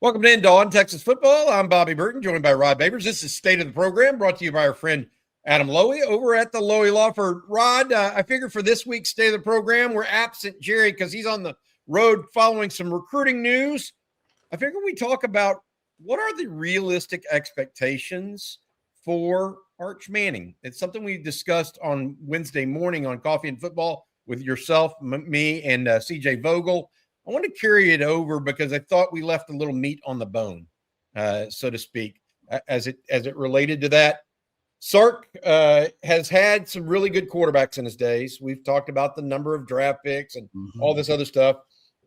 Welcome to On Texas Football. I'm Bobby Burton, joined by Rod Babers. This is State of the Program, brought to you by our friend Adam Lowy over at the Lowy Law Firm. Rod, I figured for this week's State of the Program, we're absent Jerry because he's on the road following some recruiting news. I figured we talk about what are the realistic expectations for Arch Manning. It's something we discussed on Wednesday morning on Coffee and Football with yourself, me, and CJ Vogel. I want to carry it over because I thought we left a little meat on the bone, so to speak, as it related to that. Sark has had some really good quarterbacks in his days. We've talked about the number of draft picks and all this other stuff.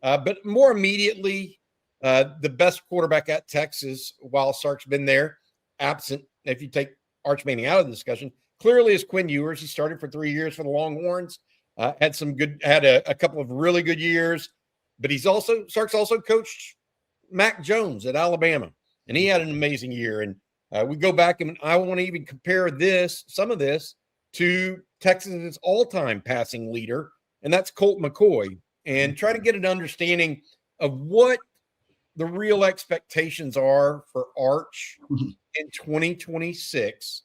But more immediately, the best quarterback at Texas, while Sark's been there, absent, if you take Arch Manning out of the discussion, clearly is Quinn Ewers. He started for 3 years for the Longhorns, had a couple of really good years. But Sark's also coached Mac Jones at Alabama, and he had an amazing year. And we go back, and I want to even compare some of this to Texas's all-time passing leader, and that's Colt McCoy, and try to get an understanding of what the real expectations are for Arch in 2026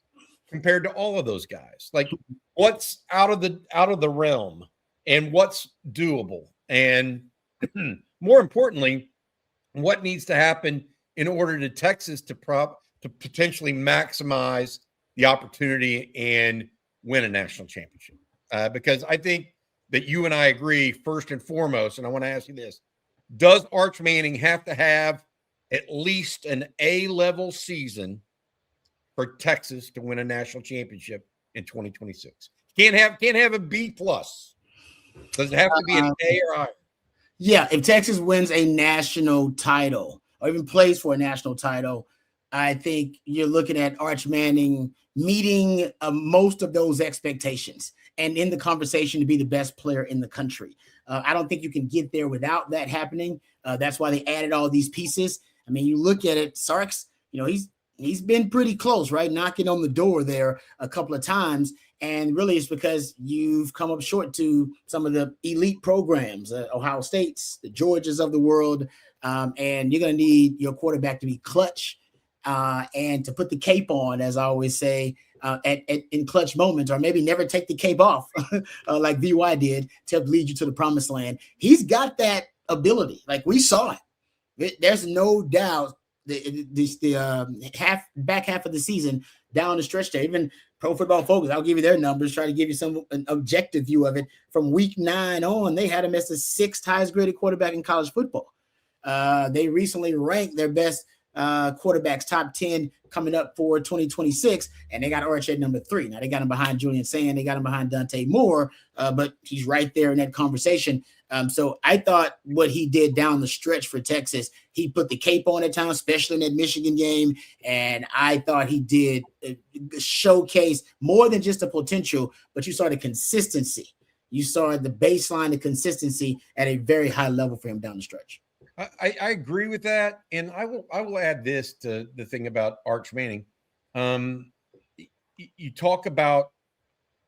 compared to all of those guys. Like, what's out of the realm and what's doable, and more importantly, what needs to happen in order to Texas to potentially maximize the opportunity and win a national championship. Because I think that you and I agree, first and foremost, and I want to ask you this: does Arch Manning have to have at least an A-level season for Texas to win a national championship in 2026? Can't have a B+. Does it have to be an A or higher? Yeah, if Texas wins a national title or even plays for a national title, I think you're looking at Arch Manning meeting most of those expectations and in the conversation to be the best player in the country. I don't think you can get there without that happening. That's why they added all these pieces. I mean, you look at it, Sark's, he's been pretty close, right? Knocking on the door there a couple of times. And really it's because you've come up short to some of the elite programs, Ohio States, the Georgias of the world. And you're going to need your quarterback to be clutch and to put the cape on, as I always say, in clutch moments, or maybe never take the cape off like VY did to lead you to the promised land. He's got that ability. Like, we saw it. There's no doubt the back half of the season down the stretch there, even Pro Football Focus, I'll give you their numbers, try to give you an objective view of it. From week 9 on, they had him as the 6th highest graded quarterback in college football. They recently ranked their best quarterbacks top 10 coming up for 2026, and they got Arch at number 3. Now, they got him behind Julian Sand, they got him behind Dante Moore, but he's right there in that conversation. So I thought what he did down the stretch for Texas, he put the cape on at times, especially in that Michigan game, and I thought he did showcase more than just the potential, but you saw the consistency. You saw the baseline, the consistency at a very high level for him down the stretch. I agree with that, and I will add this to the thing about Arch Manning. You talk about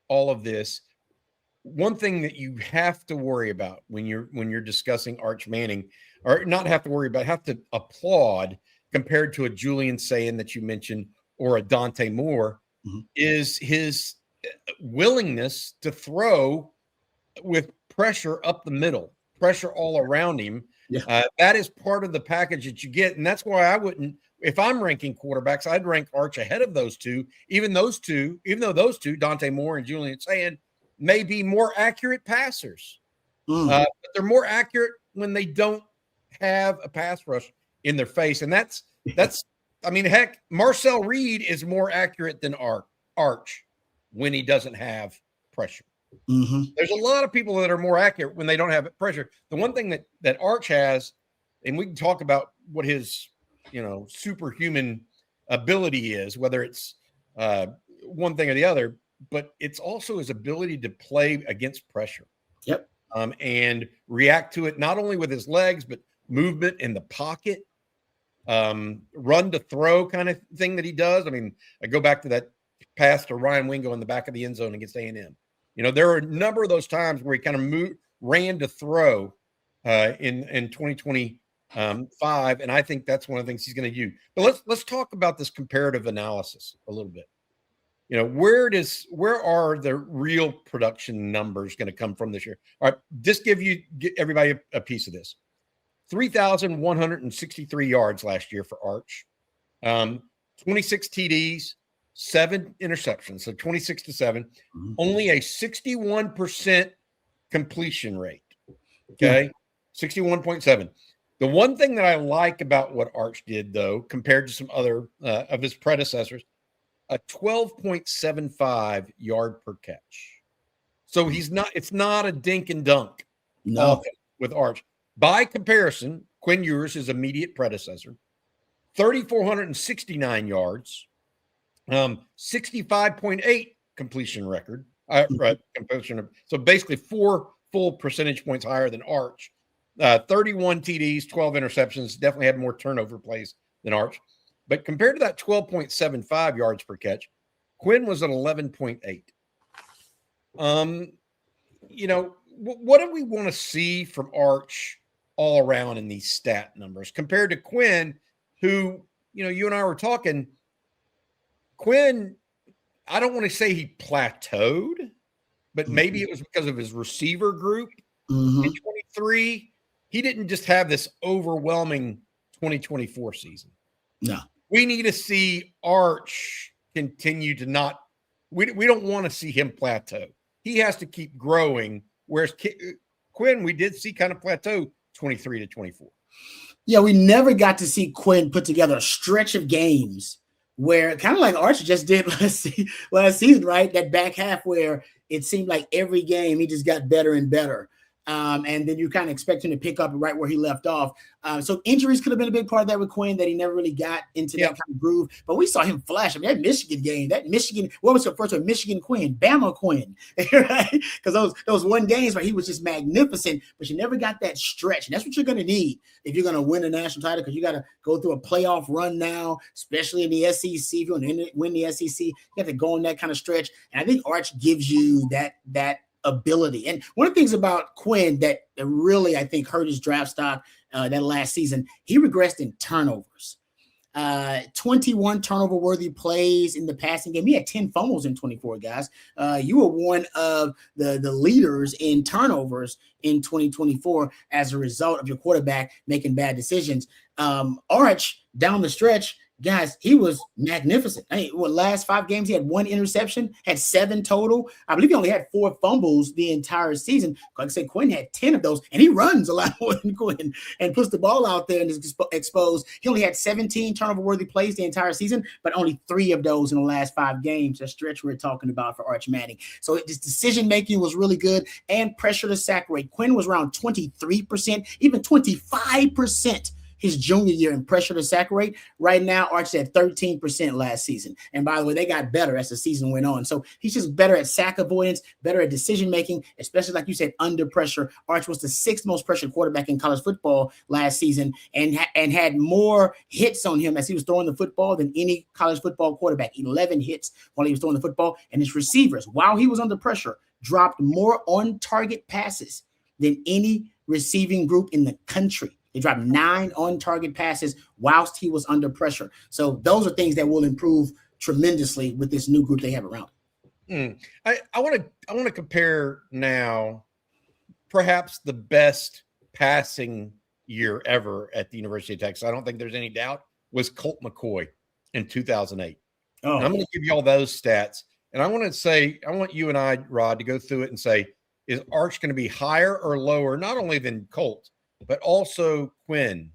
all of this. One thing that you have to worry about when you're discussing Arch Manning, or not have to worry about, have to applaud compared to a Julian Sayin that you mentioned or a Dante Moore, is his willingness to throw with pressure up the middle, pressure all around him. Yeah. That is part of the package that you get. And that's why I wouldn't, if I'm ranking quarterbacks, I'd rank Arch ahead of those two, even though those two, Dante Moore and Julian Sayin, may be more accurate passers. But they're more accurate when they don't have a pass rush in their face. And that's, I mean, heck, Marcel Reed is more accurate than Arch when he doesn't have pressure. There's a lot of people that are more accurate when they don't have pressure. The one thing that Arch has, and we can talk about what his, superhuman ability is, whether it's one thing or the other, but it's also his ability to play against pressure. Yep. And react to it, not only with his legs, but movement in the pocket, run to throw kind of thing that he does. I mean, I go back to that pass to Ryan Wingo in the back of the end zone against A&M. There are a number of those times where he kind of ran to throw in 2023 5, and I think that's one of the things he's going to use. But let's talk about this comparative analysis a little bit. Where are the real production numbers going to come from this year? All right, just give everybody a piece of this. 3,163 yards last year for Arch, 26 TDs, 7 interceptions, so 26-7, only a 61% completion rate. Okay, 61.7. The one thing that I like about what Arch did, though, compared to some other of his predecessors, a 12.75 yard per catch. So it's not a dink and dunk with Arch. By comparison, Quinn Ewers, his immediate predecessor, 3,469 yards, 65.8 completion record. So basically 4 full percentage points higher than Arch. 31 TDs, 12 interceptions, definitely had more turnover plays than Arch. But compared to that 12.75 yards per catch, Quinn was at 11.8. What do we want to see from Arch all around in these stat numbers compared to Quinn, who, you and I were talking, Quinn, I don't want to say he plateaued, but maybe it was because of his receiver group in 23. He didn't just have this overwhelming 2024 season. No. We need to see Arch continue to not – we don't want to see him plateau. He has to keep growing, whereas Quinn, we did see kind of plateau 23 to 24. Yeah, we never got to see Quinn put together a stretch of games where kind of like Arch just did last season, right? That back half where it seemed like every game he just got better and better. And then you kind of expect him to pick up right where he left off. So injuries could have been a big part of that with Quinn, that he never really got into that kind of groove. But we saw him flash. I mean, that Michigan game, what was the first one? Michigan Quinn, Bama Quinn, right? Because those one games where he was just magnificent, but you never got that stretch. And that's what you're going to need if you're going to win a national title, because you got to go through a playoff run now, especially in the SEC. If you want to win the SEC, you have to go on that kind of stretch. And I think Arch gives you that ability. And one of the things about Quinn that really, I think, hurt his draft stock that last season, he regressed in turnovers. 21 turnover-worthy plays in the passing game. He had 10 fumbles in 24, guys. You were one of the leaders in turnovers in 2024 as a result of your quarterback making bad decisions. Arch, down the stretch, guys, he was magnificent. Last 5 games, he had 1 interception, had 7 total. I believe he only had 4 fumbles the entire season. Like I said, Quinn had 10 of those, and he runs a lot more than Quinn and puts the ball out there and is exposed. He only had 17 turnover-worthy plays the entire season, but only 3 of those in the last 5 games. That stretch we're talking about for Arch Manning. So his decision-making was really good, and pressure to sack rate. Quinn was around 23%, even 25%. His junior year in pressure to sack rate. Right now, Arch at 13% last season. And by the way, they got better as the season went on. So he's just better at sack avoidance, better at decision-making, especially like you said, under pressure. Arch was the 6th most pressured quarterback in college football last season and had more hits on him as he was throwing the football than any college football quarterback. 11 hits while he was throwing the football. And his receivers, while he was under pressure, dropped more on-target passes than any receiving group in the country. They dropped 9 on-target passes whilst he was under pressure. So those are things that will improve tremendously with this new group they have around. I want to compare now perhaps the best passing year ever at the University of Texas. I don't think there's any doubt was Colt McCoy in 2008. Oh. I'm going to give you all those stats. And I want you and I, Rod, to go through it and say, is Arch going to be higher or lower, not only than Colt, but also Quinn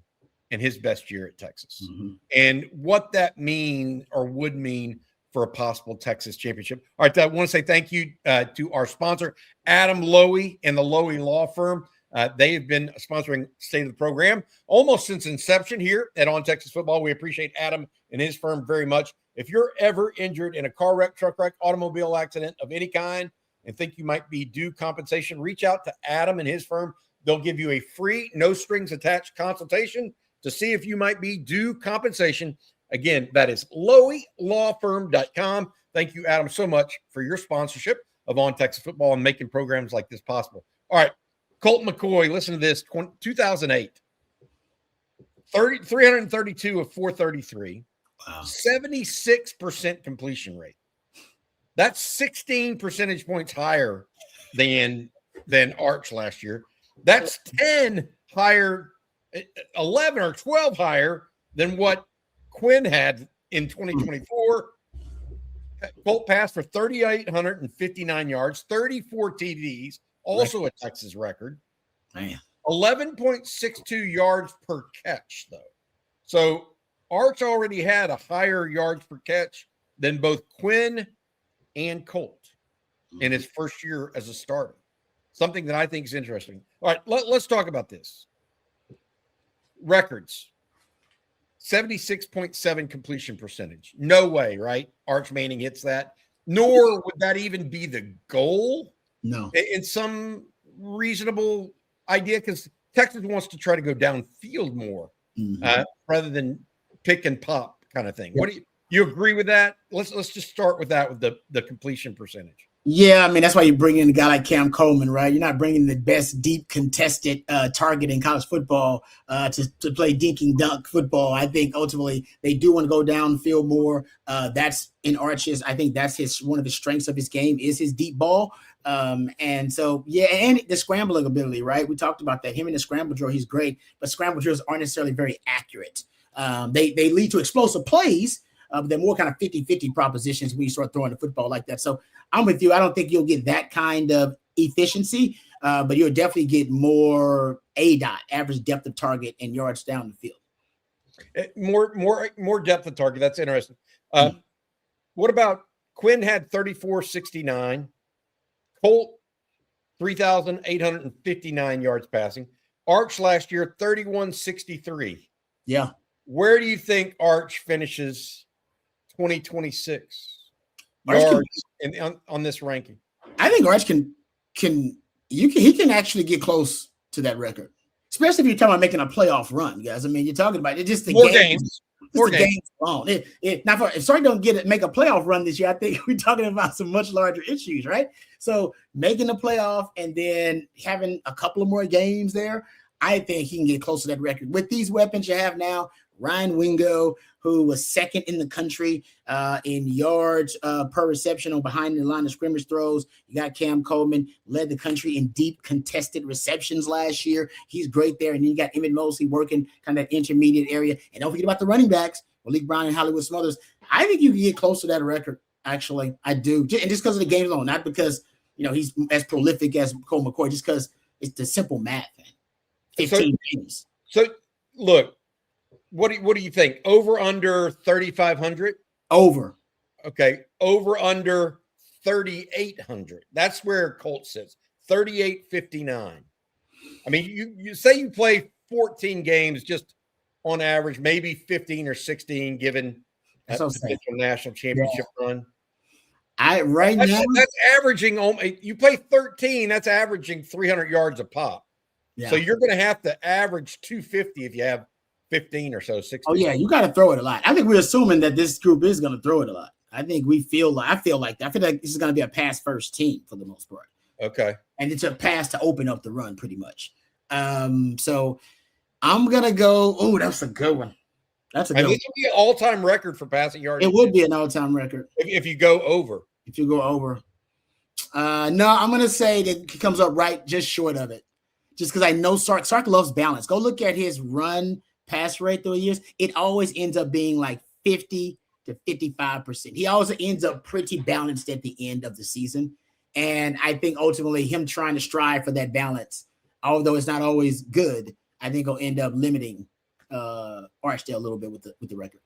in his best year at Texas, and what that would mean for a possible Texas championship. All right, I want to say thank you to our sponsor, Adam Lowy and the Lowy Law Firm. They have been sponsoring State of the Program almost since inception here at On Texas Football. We appreciate Adam and his firm very much. If you're ever injured in a car wreck, truck wreck, automobile accident of any kind and think you might be due compensation, reach out to Adam and his firm. They'll give you a free, no strings attached consultation to see if you might be due compensation. Again, that is loweylawfirm.com. Thank you, Adam, so much for your sponsorship of On Texas Football and making programs like this possible. All right, Colt McCoy, listen to this, 2008. 332 of 433. Wow. 76% completion rate. That's 16 percentage points higher than Arch last year. That's 10 higher, 11 or 12 higher than what Quinn had in 2024. Colt passed for 3,859 yards, 34 TDs, also a Texas record. Man. 11.62 yards per catch, though. So Arch already had a higher yards per catch than both Quinn and Colt in his first year as a starter. Something that I think is interesting. All right, let's talk about this. Records. 76.7 completion percentage. No way, right? Arch Manning hits that. Nor would that even be the goal. No. In some reasonable idea, because Texas wants to try to go downfield more rather than pick and pop kind of thing. What do you agree with that? Let's just start with that, with the completion percentage. Yeah, I mean, that's why you bring in a guy like Cam Coleman, right? You're not bringing the best deep contested target in college football to play dinking dunk football. I think ultimately they do want to go downfield more. That's in Arch's. I think that's one of the strengths of his game is his deep ball. And so, yeah, and the scrambling ability, right? We talked about that. Him in the scramble drill, he's great, but scramble drills aren't necessarily very accurate. They lead to explosive plays, but they're more kind of 50-50 propositions when you start throwing the football like that. So I'm with you. I don't think you'll get that kind of efficiency, but you'll definitely get more ADOT, average depth of target, and yards down the field. More depth of target. That's interesting. What about Quinn had 3,469, Colt 3,859 yards passing. Arch last year 3,163. Yeah. Where do you think Arch finishes 2026 yards on this ranking? I think Arch he can actually get close to that record, especially if you're talking about making a playoff run, guys. I mean, you're talking about it just the more games. More games alone. Now, if Sark don't make a playoff run this year, I think we're talking about some much larger issues, right? So making a playoff and then having a couple of more games there, I think he can get close to that record with these weapons you have now. Ryan Wingo, who was second in the country in yards per reception on behind the line of scrimmage throws. You got Cam Coleman, led the country in deep contested receptions last year. He's great there. And then you got Emmett Mosley working kind of that intermediate area. And don't forget about the running backs, Malik Brown and Hollywood Smothers. I think you can get close to that record, actually. I do. And just because of the games alone, not because, he's as prolific as Cole McCoy, just because it's the simple math, man. 15 games. So, look. What do you think? Over under 3,500? Over. Okay. Over under 3,800. That's where Colt sits. 3,859. I mean, you say you play 14 games just on average, maybe 15 or 16 given a potential national championship run. That's averaging. You play 13. That's averaging 300 yards a pop. Yeah. So you're going to have to average 250 if you have 15 or so, 16. Oh, yeah, you got to throw it a lot. I think we're assuming that this group is going to throw it a lot. I think I feel like this is going to be a pass first team for the most part. Okay. And it's a pass to open up the run pretty much. So I'm going to go. Oh, that's a good one. That's a good one. This would be an all-time record for passing yards. It would be an all-time record. If you go over. If you go over. No, I'm going to say that he comes up right just short of it. Just because I know Sark loves balance. Go look at his run pass rate through the years. It always ends up being like 50 to 55%. He always ends up pretty balanced at the end of the season. And I think ultimately him trying to strive for that balance, although it's not always good, I think will end up limiting Archdale a little bit with the record.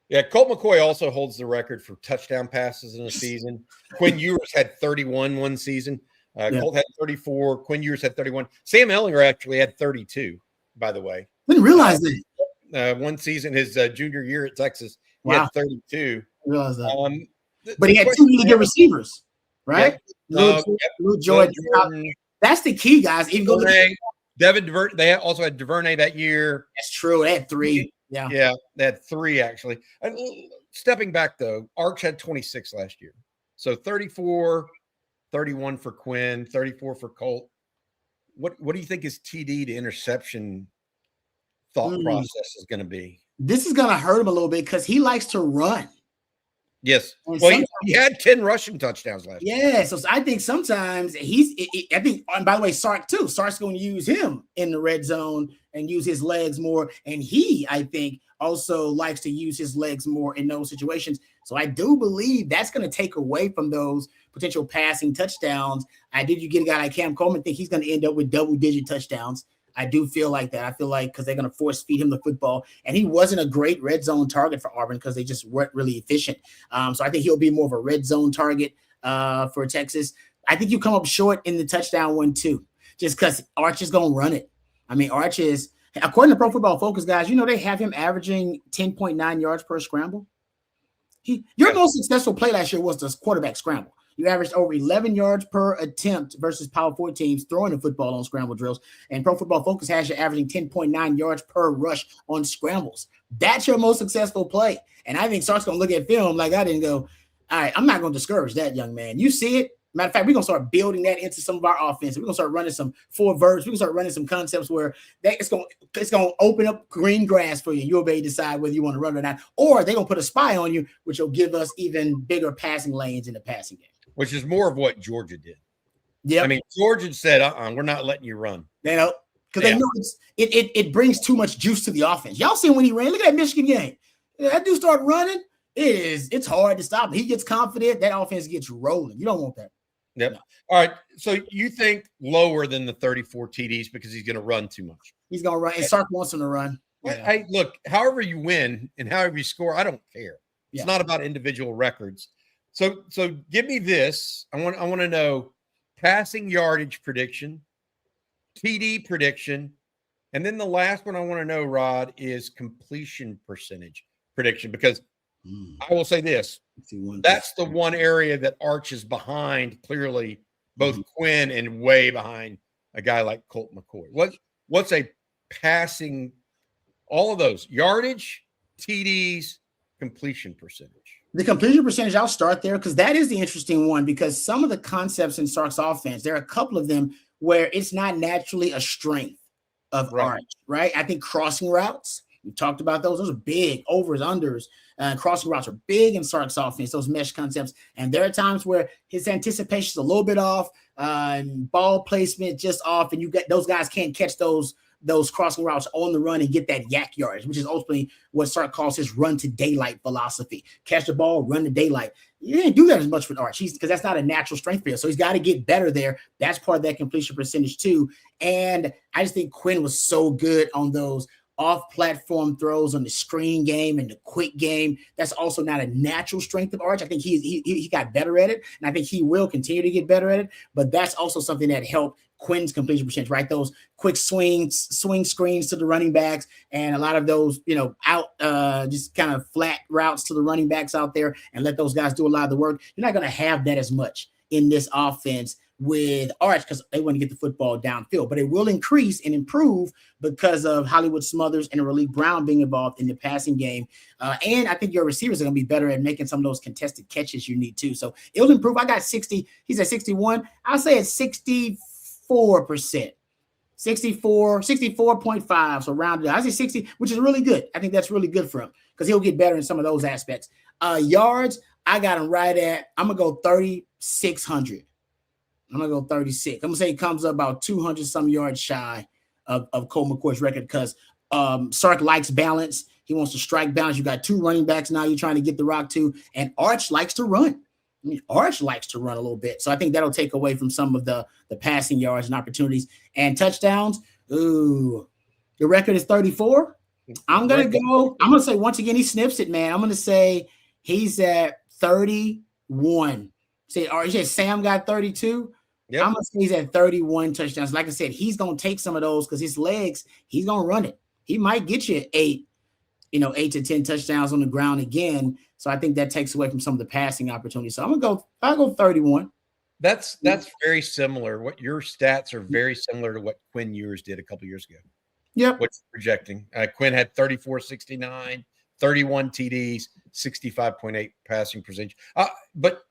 Yeah, Colt McCoy also holds the record for touchdown passes in a season. Quinn Ewers had 31 one season. Colt had 34. Quinn Ewers had 31. Sam Ehlinger actually had 32, by the way. Didn't realize that. One season, his junior year at Texas, he wow. had 32. I realized that. But he had two really good receivers, right? Lou Jordan. That's the key, guys. Even go Devin DuVernay. They also had DuVernay that year. That's true. They had three. Yeah, they had three actually. And stepping back though, Arch had 26 last year. So 34, 31 for Quinn, 34 for Colt. What do you think his TD to interception thought process is going to be. This is going to hurt him a little bit because he likes to run. Yes. And well, he had 10 rushing touchdowns last year. Yeah. So I think sometimes and by the way, Sark too. Sark's going to use him in the red zone and use his legs more. And he, I think, also likes to use his legs more in those situations. So I do believe that's going to take away from those potential passing touchdowns. You get a guy like Cam Coleman, think he's going to end up with double-digit touchdowns. I do feel like that. I feel like because they're going to force feed him the football. And he wasn't a great red zone target for Auburn because they just weren't really efficient. So I think he'll be more of a red zone target for Texas. I think you come up short in the touchdown one too, just because Arch is going to run it. I mean, Arch is, according to Pro Football Focus, guys, they have him averaging 10.9 yards per scramble. Your most successful play last year was the quarterback scramble. You averaged over 11 yards per attempt versus Power 4 teams throwing the football on scramble drills. And Pro Football Focus has you averaging 10.9 yards per rush on scrambles. That's your most successful play. And I think Sark's going to look at film like I didn't go, all right, I'm not going to discourage that young man. You see it. Matter of fact, we're going to start building that into some of our offense. We're going to start running some 4 verbs. We're going to start running some concepts where it's going to open up green grass for you. You'll be able to decide whether you want to run or not. Or they're going to put a spy on you, which will give us even bigger passing lanes in the passing game. Which is more of what Georgia did. Yeah, I mean, Georgia said, we're not letting you run. They know because they know it brings too much juice to the offense. Y'all seen when he ran? Look at that Michigan game. That dude start running. It's hard to stop. He gets confident. That offense gets rolling. You don't want that. Yep. No. All right. So you think lower than the 34 TDs because he's going to run too much? He's going to run. And Sark wants him to run. Yeah. Look, however you win and however you score, I don't care. It's not about individual records. So give me this. I want to know passing yardage prediction, TD prediction, and then the last one I want to know, Rod, is completion percentage prediction, because I will say this. That's the one area that Arch is behind, clearly, both Quinn and way behind a guy like Colt McCoy. What's a passing, all of those, yardage, TDs, completion percentage? The completion percentage, I'll start there because that is the interesting one, because some of the concepts in Sark's offense, there are a couple of them where it's not naturally a strength of Arch, right? I think crossing routes, we talked about those. Those are big overs, unders. Crossing routes are big in Sark's offense, those mesh concepts. And there are times where his anticipation is a little bit off, ball placement just off, and you get those guys can't catch those crossing routes on the run and get that yak yardage, which is ultimately what Sark calls his run to daylight philosophy. Catch the ball, run to daylight. You didn't do that as much with Arch because that's not a natural strength for him. So he's got to get better there. That's part of that completion percentage too. And I just think Quinn was so good on those off-platform throws on the screen game and the quick game. That's also not a natural strength of Arch. I think he got better at it, and I think he will continue to get better at it. But that's also something that helped Quinn's completion percentage, right? Those quick swing screens to the running backs, and a lot of those, out just kind of flat routes to the running backs out there, and let those guys do a lot of the work. You're not going to have that as much in this offense with Arch because they want to get the football downfield, but it will increase and improve because of Hollywood Smothers and Raleigh Brown being involved in the passing game. And I think your receivers are going to be better at making some of those contested catches you need to. So it'll improve. I got 60. He's at 61. I'll say it's 64%, 64.5. So rounded. I say 60, which is really good. I think that's really good for him because he'll get better in some of those aspects. Yards, I got him right at, I'm going to go 3,600. I'm going to go 36. I'm going to say he comes up about 200 some yards shy of Colt McCoy's record because Sark likes balance. He wants to strike balance. You got 2 running backs now you're trying to get the rock to, and Arch likes to run. I mean, Arch likes to run a little bit. So I think that'll take away from some of the passing yards and opportunities. And touchdowns, the record is 34. I'm going to say once again, he snips it, man. I'm going to say he's at 31. Say, or you said Sam got 32. Yep. I'm gonna say he's at 31 touchdowns. Like I said, he's gonna take some of those because his legs, he's gonna run it. He might get you 8 to 10 touchdowns on the ground again. So I think that takes away from some of the passing opportunities. So I'll go 31. That's very similar. What your stats are very similar to what Quinn Ewers did a couple years ago. Yep. What's projecting? Quinn had 34-69, 31 TDs, 65.8 passing percentage. But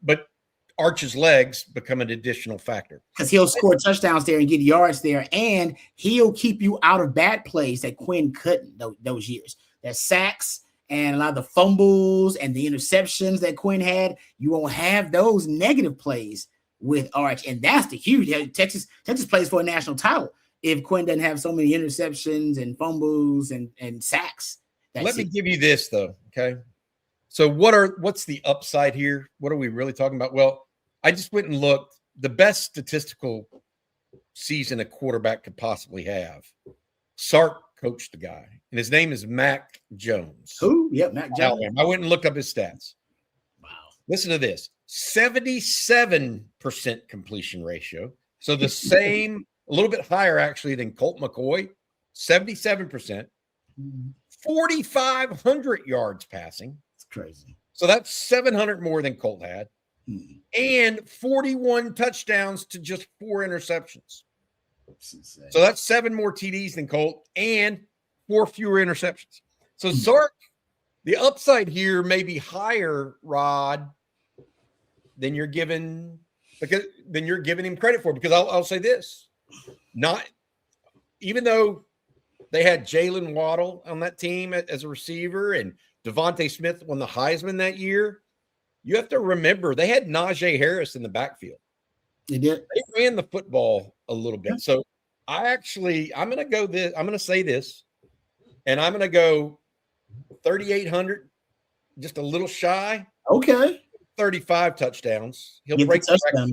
Arch's legs become an additional factor. Because he'll score touchdowns there and get yards there, and he'll keep you out of bad plays that Quinn couldn't those years. That sacks and a lot of the fumbles and the interceptions that Quinn had, you won't have those negative plays with Arch, and that's the huge. Texas plays for a national title if Quinn doesn't have so many interceptions and fumbles and sacks. Let me give you this though, okay? So what's the upside here? What are we really talking about? Well, I just went and looked. The best statistical season a quarterback could possibly have. Sark coached the guy, and his name is Mac Jones. Who? Yep, Mac Jones. I went and looked up his stats. Wow. Listen to this. 77% completion ratio. So the same, a little bit higher actually than Colt McCoy, 77%. 4,500 yards passing. It's crazy. So that's 700 more than Colt had. And 41 touchdowns to just 4 interceptions. So that's 7 more TDs than Colt and 4 fewer interceptions. So Sark, the upside here may be higher, Rod, than you're giving him credit for. Because I'll say this, not even though they had Jalen Waddle on that team as a receiver and Devontae Smith won the Heisman that year, you have to remember they had Najee Harris in the backfield. They did. They ran the football a little bit. So I'm going to say this, and I'm going to go 3,800, just a little shy. Okay. 35 touchdowns. He'll break the record,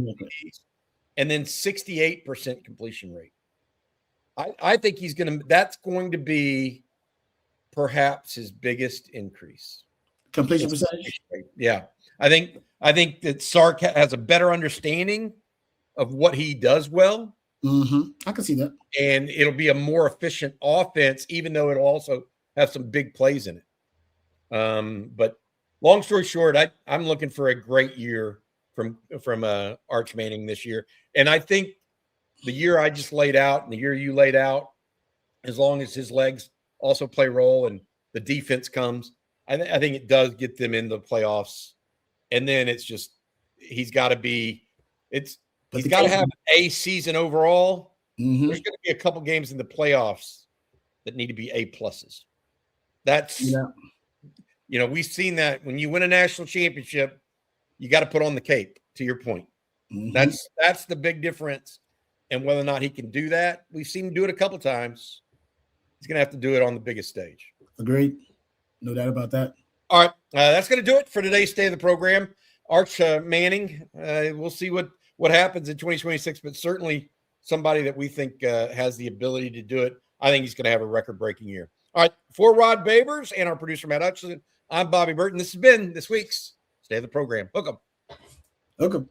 and then 68% completion rate. I think that's going to be perhaps his biggest increase. Completion percentage? Yeah. I think that Sark has a better understanding of what he does well. I can see that. And it'll be a more efficient offense, even though it'll also have some big plays in it. But long story short, I'm looking for a great year from Arch Manning this year. And I think the year I just laid out and the year you laid out, as long as his legs also play a role and the defense comes, I think it does get them in the playoffs. And then it's just he's got to have a season overall. There's going to be a couple games in the playoffs that need to be A pluses. We've seen that when you win a national championship, you got to put on the cape, to your point. That's the big difference. And whether or not he can do that, we've seen him do it a couple times. He's going to have to do it on the biggest stage. Agreed. No doubt about that. All right. That's going to do it for today's Day of the Program. Arch Manning, we'll see what happens in 2026, but certainly somebody that we think has the ability to do it. I think he's going to have a record-breaking year. All right. For Rod Babers and our producer, Matt Hutchinson, I'm Bobby Burton. This has been this week's Day of the Program. Hook 'em.